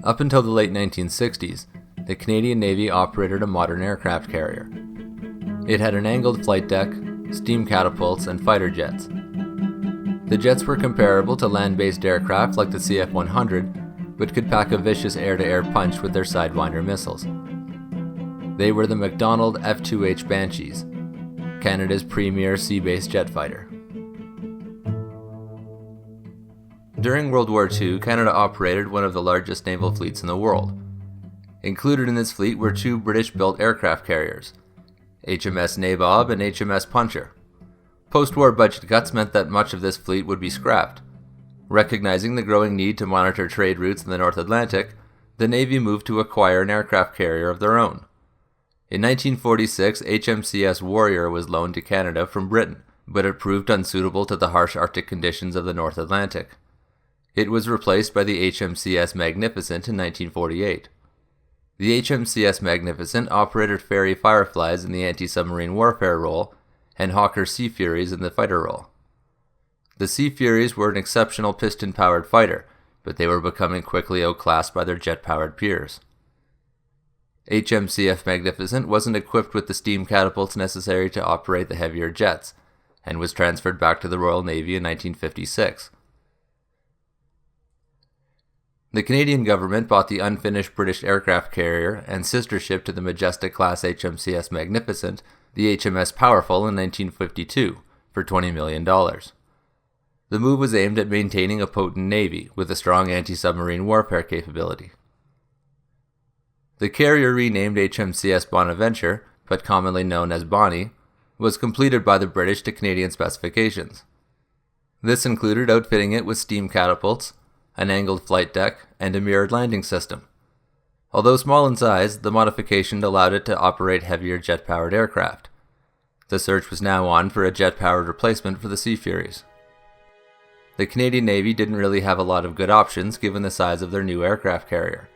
Up until the late 1960s, the Canadian Navy operated a modern aircraft carrier. It had an angled flight deck, steam catapults, and fighter jets. The jets were comparable to land-based aircraft like the CF-100, but could pack a vicious air-to-air punch with their Sidewinder missiles. They were the McDonnell F2H Banshees, Canada's premier sea-based jet fighter. During World War II, Canada operated one of the largest naval fleets in the world. Included in this fleet were two British-built aircraft carriers, HMS Nabob and HMS Puncher. Post-war budget cuts meant that much of this fleet would be scrapped. Recognizing the growing need to monitor trade routes in the North Atlantic, the Navy moved to acquire an aircraft carrier of their own. In 1946, HMCS Warrior was loaned to Canada from Britain, but it proved unsuitable to the harsh Arctic conditions of the North Atlantic. It was replaced by the HMCS Magnificent in 1948. The HMCS Magnificent operated Fairey Fireflies in the anti-submarine warfare role and Hawker Sea Furies in the fighter role. The Sea Furies were an exceptional piston-powered fighter, but they were becoming quickly outclassed by their jet-powered peers. HMCS Magnificent wasn't equipped with the steam catapults necessary to operate the heavier jets, and was transferred back to the Royal Navy in 1956. The Canadian government bought the unfinished British aircraft carrier and sister ship to the Majestic-class HMCS Magnificent, the HMS Powerful, in 1952, for $20 million. The move was aimed at maintaining a potent navy with a strong anti-submarine warfare capability. The carrier, renamed HMCS Bonaventure, but commonly known as Bonnie, was completed by the British to Canadian specifications. This included outfitting it with steam catapults, an angled flight deck, and a mirrored landing system. Although small in size, the modification allowed it to operate heavier jet-powered aircraft. The search was now on for a jet-powered replacement for the Sea Furies. The Canadian Navy didn't really have a lot of good options given the size of their new aircraft carrier.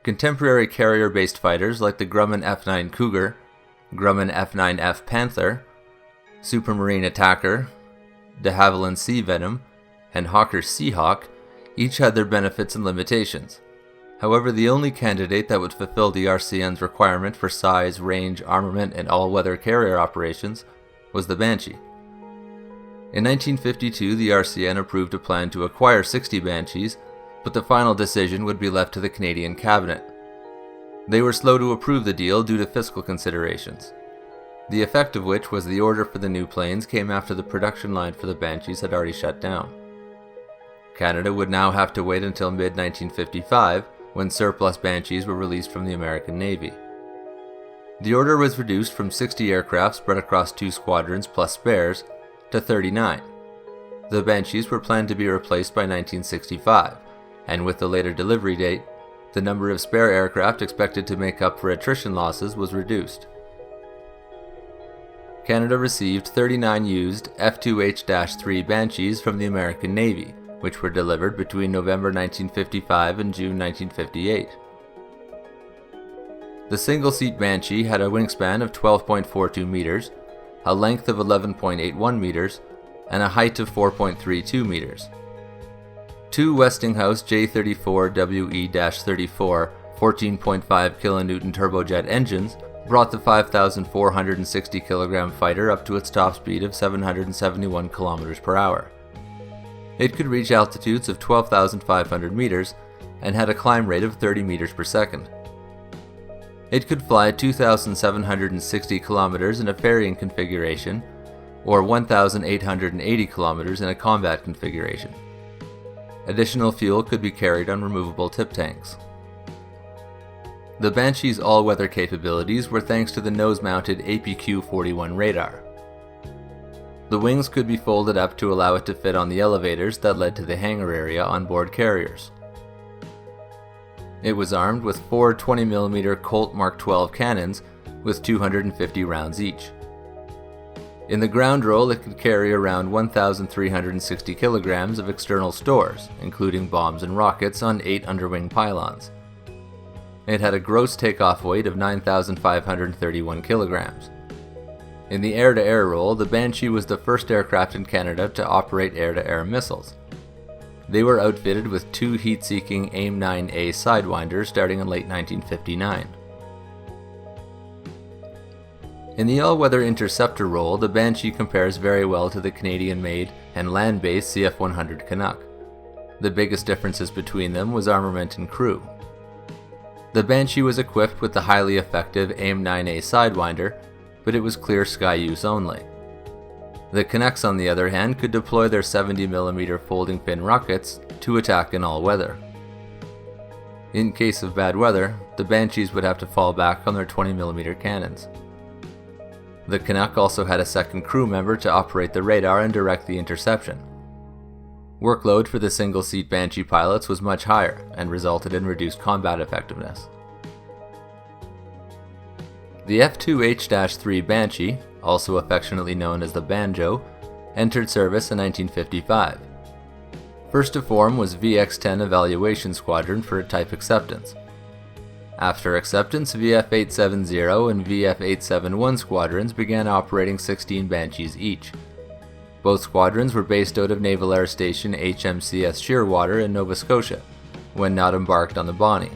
Contemporary carrier-based fighters like the Grumman F9 Cougar, Grumman F9F Panther, Supermarine Attacker, de Havilland Sea Venom, and Hawker Seahawk each had their benefits and limitations. However, the only candidate that would fulfill the RCN's requirement for size, range, armament, and all-weather carrier operations was the Banshee. In 1952, the RCN approved a plan to acquire 60 Banshees, but the final decision would be left to the Canadian Cabinet. They were slow to approve the deal due to fiscal considerations, the effect of which was the order for the new planes came after the production line for the Banshees had already shut down. Canada would now have to wait until mid-1955, when surplus Banshees were released from the American Navy. The order was reduced from 60 aircraft spread across 2 squadrons plus spares to 39. The Banshees were planned to be replaced by 1965, and with the later delivery date, the number of spare aircraft expected to make up for attrition losses was reduced. Canada received 39 used F2H-3 Banshees from the American Navy, which were delivered between November 1955 and June 1958. The single-seat Banshee had a wingspan of 12.42 meters, a length of 11.81 meters, and a height of 4.32 meters. 2 Westinghouse J34WE-34 14.5 kN turbojet engines brought the 5,460 kg fighter up to its top speed of 771 km per hour. It could reach altitudes of 12,500 meters and had a climb rate of 30 meters per second. It could fly 2,760 kilometers in a ferrying configuration, or 1,880 kilometers in a combat configuration. Additional fuel could be carried on removable tip tanks. The Banshee's all-weather capabilities were thanks to the nose-mounted APQ-41 radar. The wings could be folded up to allow it to fit on the elevators that led to the hangar area on board carriers. It was armed with 4 20mm Colt Mark 12 cannons with 250 rounds each. In the ground role, it could carry around 1,360 kilograms of external stores, including bombs and rockets, on 8 underwing pylons. It had a gross takeoff weight of 9,531 kilograms. In the air-to-air role, the Banshee was the first aircraft in Canada to operate air-to-air missiles. They were outfitted with 2 heat-seeking AIM-9A Sidewinders starting in late 1959. In the all-weather interceptor role, the Banshee compares very well to the Canadian-made and land-based CF-100 Canuck. The biggest differences between them was armament and crew. The Banshee was equipped with the highly effective AIM-9A Sidewinder, but it was clear sky use only. The Canucks, on the other hand, could deploy their 70mm folding fin rockets to attack in all weather. In case of bad weather, the Banshees would have to fall back on their 20mm cannons. The Canuck also had a second crew member to operate the radar and direct the interception. Workload for the single-seat Banshee pilots was much higher and resulted in reduced combat effectiveness. The F2H-3 Banshee, also affectionately known as the Banjo, entered service in 1955. First to form was VX-10 Evaluation Squadron for type acceptance. After acceptance, VF-870 and VF-871 squadrons began operating 16 Banshees each. Both squadrons were based out of Naval Air Station HMCS Shearwater in Nova Scotia, when not embarked on the Bonnie.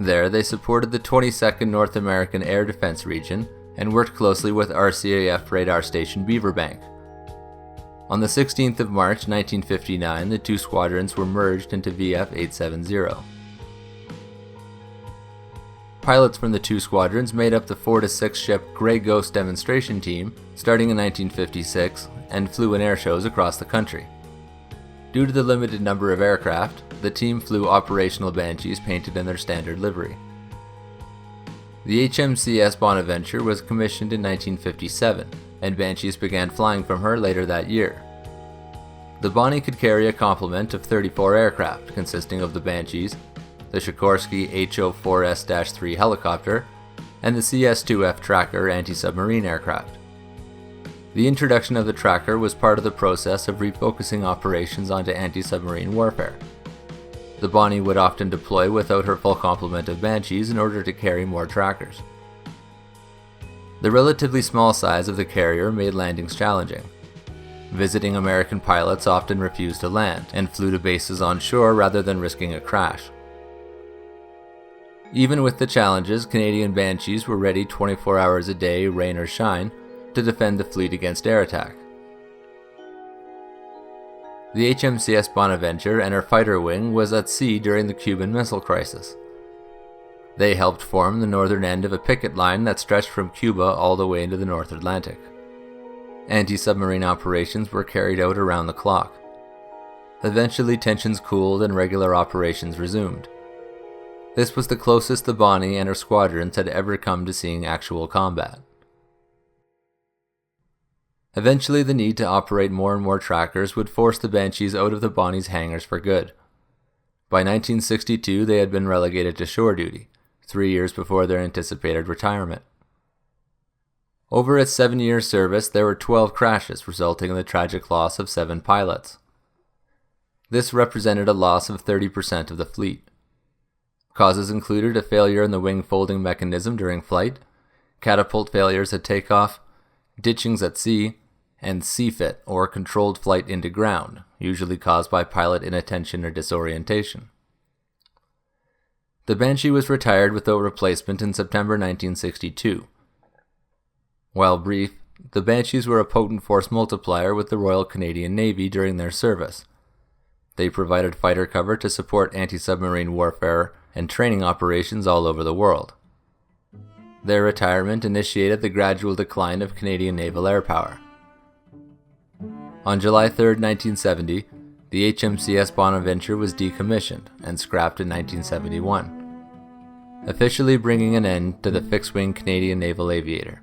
There, they supported the 22nd North American Air Defense Region and worked closely with RCAF Radar Station Beaverbank. On the 16th of March 1959, the 2 squadrons were merged into VF-870. Pilots from the 2 squadrons made up the 4 to 6 ship Grey Ghost demonstration team starting in 1956 and flew in air shows across the country. Due to the limited number of aircraft, the team flew operational Banshees painted in their standard livery. The HMCS Bonaventure was commissioned in 1957, and Banshees began flying from her later that year. The Bonnie could carry a complement of 34 aircraft consisting of the Banshees, the Sikorsky HO-4S-3 helicopter, and the CS-2F Tracker anti-submarine aircraft. The introduction of the Tracker was part of the process of refocusing operations onto anti-submarine warfare. The Bonnie would often deploy without her full complement of Banshees in order to carry more trackers. The relatively small size of the carrier made landings challenging. Visiting American pilots often refused to land and flew to bases on shore rather than risking a crash. Even with the challenges, Canadian Banshees were ready 24 hours a day, rain or shine, to defend the fleet against air attack. The HMCS Bonaventure and her fighter wing was at sea during the Cuban Missile Crisis. They helped form the northern end of a picket line that stretched from Cuba all the way into the North Atlantic. Anti-submarine operations were carried out around the clock. Eventually tensions cooled and regular operations resumed. This was the closest the Bonnie and her squadrons had ever come to seeing actual combat. Eventually, the need to operate more and more trackers would force the Banshees out of the Bonnie's hangars for good. By 1962, they had been relegated to shore duty, 3 years before their anticipated retirement. Over its 7-year service, there were 12 crashes, resulting in the tragic loss of 7 pilots. This represented a loss of 30% of the fleet. Causes included a failure in the wing folding mechanism during flight, catapult failures at takeoff, ditchings at sea, and C-fit, or controlled flight into ground, usually caused by pilot inattention or disorientation. The Banshee was retired without replacement in September 1962. While brief, the Banshees were a potent force multiplier with the Royal Canadian Navy during their service. They provided fighter cover to support anti-submarine warfare and training operations all over the world. Their retirement initiated the gradual decline of Canadian naval air power. On July 3, 1970, the HMCS Bonaventure was decommissioned and scrapped in 1971, officially bringing an end to the fixed-wing Canadian naval aviator.